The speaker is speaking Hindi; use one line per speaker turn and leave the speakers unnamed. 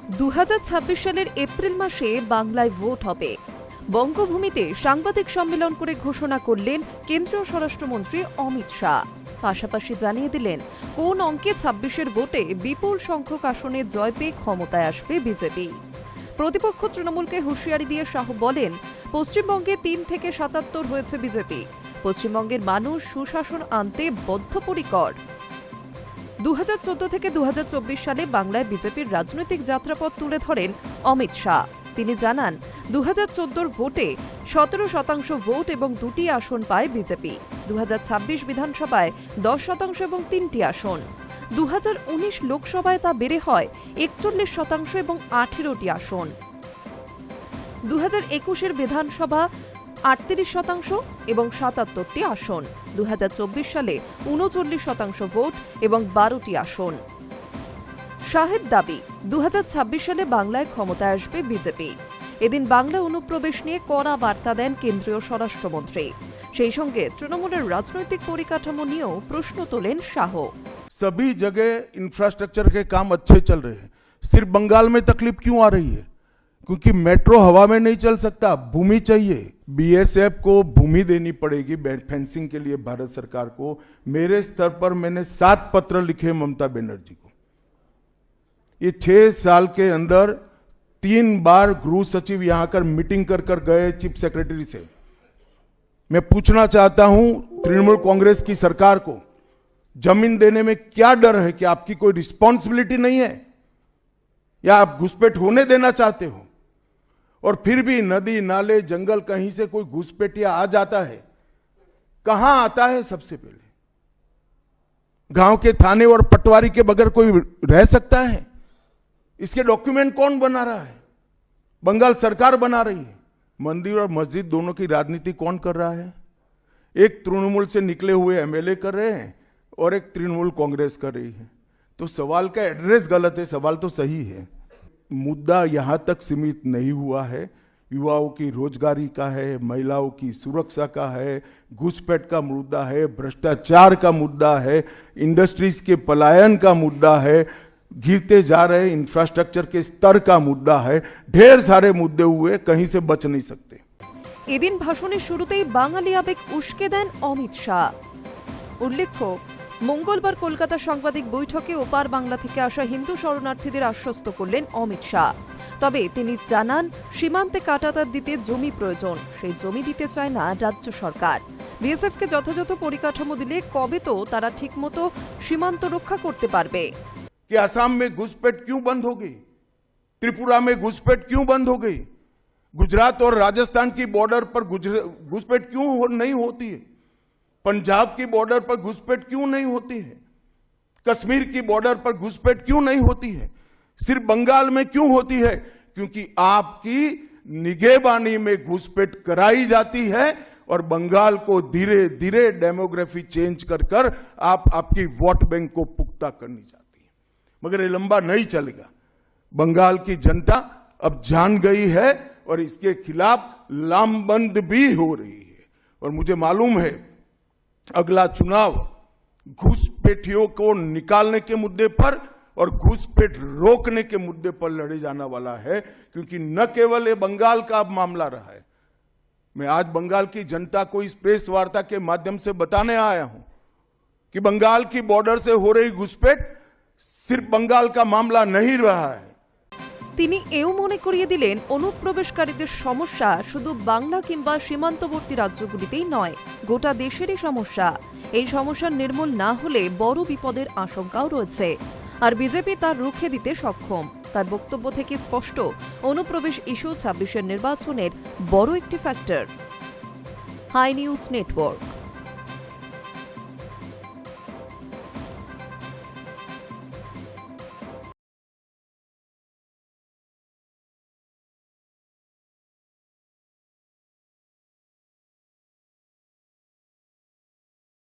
2026 সালের এপ্রিল মাসে বাংলায় ভোট হবে। বঙ্গভূমিতে সাংবাদিক সম্মেলন করে ঘোষণা করলেন কেন্দ্রীয় স্বরাষ্ট্রমন্ত্রী অমিত শাহ। পাশাপাশি জানিয়ে দিলেন কোন অঙ্কে 26-এর ভোটে বিপুল সংখ্যক আসনে জয় পেয়ে ক্ষমতায় আসবে বিজেপি। প্রতিপক্ষ তৃণমূলকে হুঁশিয়ারি দিয়ে শাহ বলেন, পশ্চিমবঙ্গে 3 থেকে 77 হয়েছে বিজেপি। পশ্চিমবঙ্গের মানুষ সুশাসন আনতে বদ্ধপরিকর। 2014 থেকে 2024 সালে বাংলায় বিজেপির রাজনৈতিক যাত্রাপথ তুলে ধরেন অমিত শাহ। তিনি জানান, 2014 ভোটে 17% ভোট এবং 2টি আসন পায় বিজেপি। 2026 বিধানসভায় 10% এবং 3টি আসন। 2019 লোকসভায় তা বেড়ে হয় 41% এবং 18টি আসন। 2021-এর বিধানসভা 38% এবং 77টি আসন। 2024 সালে 39% ভোট এবং 12টি আসন। শাহের দাবি, 2026 সালে বাংলায় ক্ষমতায় আসবে বিজেপি। এদিন বাংলা অনুপ্রবেশ নিয়ে কড়া বার্তা দেন কেন্দ্রীয় স্বরাষ্ট্রমন্ত্রী। সেই সঙ্গে তৃণমূলের রাজনৈতিক পরিকাঠামো নিয়েও প্রশ্ন তোলেন শাহ।
सभी जगह इंफ्रास्ट्रक्चर के काम अच्छे चल रहे हैं, सिर्फ बंगाल में तकलीफ क्यों आ रही है? क्योंकि मेट्रो हवा में नहीं चल सकता, भूमि चाहिए। बीएसएफ को भूमि देनी पड़ेगी फेंसिंग के लिए भारत सरकार को। मेरे स्तर पर मैंने 7 पत्र लिखे ममता बनर्जी को। ये 6 साल के अंदर 3 बार गृह सचिव यहां कर मीटिंग कर गए चीफ सेक्रेटरी से। मैं पूछना चाहता हूं तृणमूल कांग्रेस की सरकार को, जमीन देने में क्या डर है? कि आपकी कोई रिस्पॉन्सिबिलिटी नहीं है या आप घुसपैठ होने देना चाहते हो? और फिर भी नदी नाले जंगल कहीं से कोई घुसपैठिया आ जाता है, कहां आता है? सबसे पहले गांव के थाने और पटवारी के बगैर कोई रह सकता है? इसके डॉक्यूमेंट कौन बना रहा है? बंगाल सरकार बना रही है। मंदिर और मस्जिद दोनों की राजनीति कौन कर रहा है? एक तृणमूल से निकले हुए एमएलए कर रहे हैं और एक तृणमूल कांग्रेस कर रही है। तो सवाल का एड्रेस गलत है, सवाल तो सही है। मुद्दा यहां तक सीमित नहीं हुआ है। युवाओं की रोजगारी का है, महिलाओं की सुरक्षा का है, घुसपैठ का मुद्दा है, भ्रष्टाचार का मुद्दा है, इंडस्ट्रीज के पलायन का मुद्दा है, गिरते जा रहे इंफ्रास्ट्रक्चर के स्तर का मुद्दा है। ढेर सारे मुद्दे हुए, कहीं से बच नहीं सकते।
এদিন ভাষণের শুরুতেই বাঙালি আবেগ উস্কে দেন অমিত শাহ। উল্লেখ্য, মঙ্গলবার কলকাতা সাংবাদিক বৈঠকে ওপার বাংলা থেকে আসা হিন্দু শরণার্থীদের আশ্বস্ত করলেন অমিত শাহ। তবে তিনি জানান, সীমান্তে কাঁটাতার দিতে জমি প্রয়োজন, সেই জমি দিতে চায় না রাজ্য সরকার। বিএসএফকে যথাযথ পরিকাঠামো দিলে কবে তো তারা ঠিকমতো সীমান্ত রক্ষা করতে পারবে।
कि असम में घुसपैठ क्यों बंद हो गई? त्रिपुरा में घुसपैठ क्यों बंद हो गई? गुजरात और राजस्थान की बॉर्डर पर घुसपैठ क्यों नहीं होती है? पंजाब की बॉर्डर पर घुसपैठ क्यों नहीं होती है? कश्मीर की बॉर्डर पर घुसपैठ क्यों नहीं होती है? सिर्फ बंगाल में क्यों होती है? क्योंकि आपकी निगहबानी में घुसपैठ कराई जाती है और बंगाल को धीरे धीरे डेमोग्राफी चेंज कर आप आपकी वोट बैंक को पुख्ता करनी चाहती है। मगर ये लंबा नहीं चलेगा। बंगाल की जनता अब जान गई है और इसके खिलाफ लामबंद भी हो रही है। और मुझे मालूम है अगला चुनाव घुसपैठियों को निकालने के मुद्दे पर और घुसपैठ रोकने के मुद्दे पर लड़े जाने वाला है। क्योंकि न केवल ये बंगाल का मामला रहा है, मैं आज बंगाल की जनता को इस प्रेस वार्ता के माध्यम से बताने आया हूं कि बंगाल की बॉर्डर से हो रही घुसपैठ सिर्फ बंगाल का मामला नहीं रहा है।
তিনি এও মনে করিয়ে দিলেন, অনুপ্রবেশকারীদের সমস্যা শুধু বাংলা কিংবা সীমান্তবর্তী রাজ্যগুলিতেই নয়, গোটা দেশেরই সমস্যা। এই সমস্যা নির্মূল না হলে বড় বিপদের আশঙ্কাও রয়েছে। আর বিজেপি তার রুখে দিতে সক্ষম। তার বক্তব্য থেকে স্পষ্ট, অনুপ্রবেশ ইস্যু 26-এর নির্বাচনের বড় একটি ফ্যাক্টর। High news network.